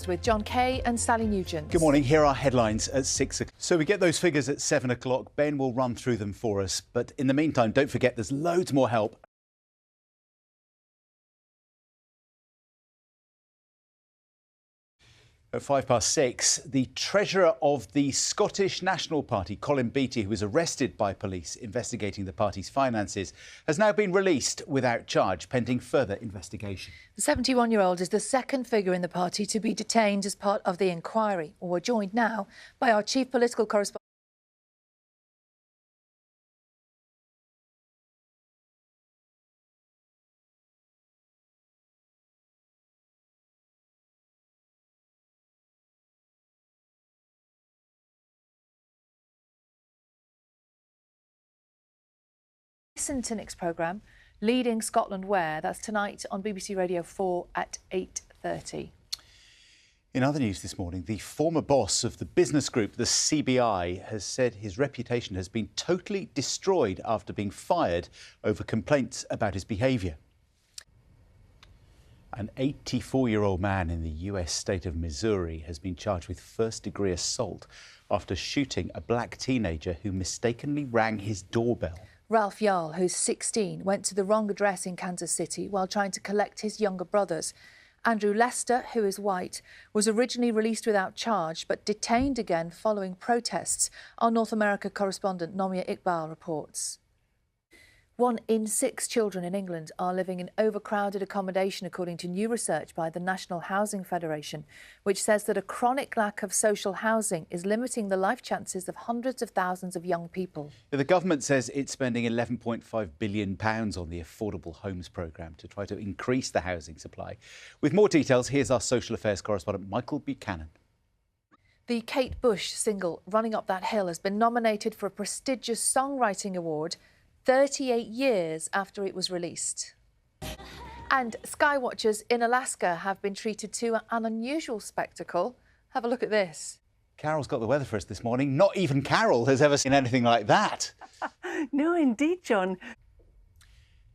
Breakfast with John Kay and Sally Nugent. Good morning. Here are headlines at 6 o'clock. So we get those figures at 7 o'clock. Ben will run through them for us. But in the meantime, don't forget there's loads more help. At 6:05, the treasurer of the Scottish National Party, Colin Beattie, who was arrested by police investigating the party's finances, has now been released without charge, pending further investigation. The 71-year-old is the second figure in the party to be detained as part of the inquiry. We're joined now by our chief political correspondent. Listen to Nick's programme, Leading Scotland Where. That's tonight on BBC Radio 4 at 8:30. In other news this morning, the former boss of the business group, the CBI, has said his reputation has been totally destroyed after being fired over complaints about his behaviour. An 84-year-old man in the US state of Missouri has been charged with first-degree assault after shooting a black teenager who mistakenly rang his doorbell. Ralph Yarl, who's 16, went to the wrong address in Kansas City while trying to collect his younger brothers. Andrew Lester, who is white, was originally released without charge but detained again following protests. Our North America correspondent Nomia Iqbal reports. 1 in 6 children in England are living in overcrowded accommodation, according to new research by the National Housing Federation, which says that a chronic lack of social housing is limiting the life chances of hundreds of thousands of young people. The government says it's spending £11.5 billion on the Affordable Homes programme to try to increase the housing supply. With more details, here's our social affairs correspondent Michael Buchanan. The Kate Bush single Running Up That Hill has been nominated for a prestigious songwriting award 38 years after it was released. And skywatchers in Alaska have been treated to an unusual spectacle. Have a look at this. Carol's got the weather for us this morning. Not even Carol has ever seen anything like that. No, indeed, John.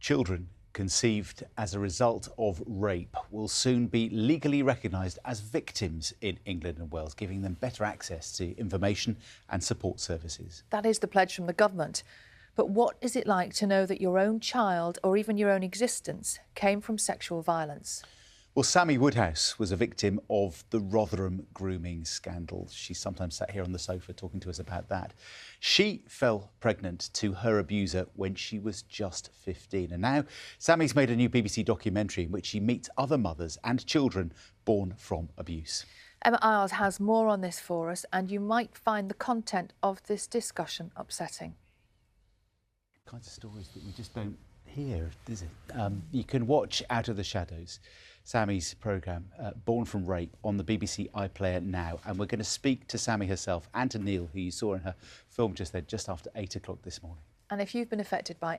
Children conceived as a result of rape will soon be legally recognised as victims in England and Wales, giving them better access to information and support services. That is the pledge from the government. But what is it like to know that your own child or even your own existence came from sexual violence? Well, Sammy Woodhouse was a victim of the Rotherham grooming scandal. She's sometimes sat here on the sofa talking to us about that. She fell pregnant to her abuser when she was just 15. And now Sammy's made a new BBC documentary in which she meets other mothers and children born from abuse. Emma Isles has more on this for us, and you might find the content of this discussion upsetting. Kinds of stories that we just don't hear, is it? You can watch Out of the Shadows, Sammy's programme, Born from Rape, on the BBC iPlayer now. And we're going to speak to Sammy herself and to Neil, who you saw in her film just then, just after 8 o'clock this morning. And if you've been affected by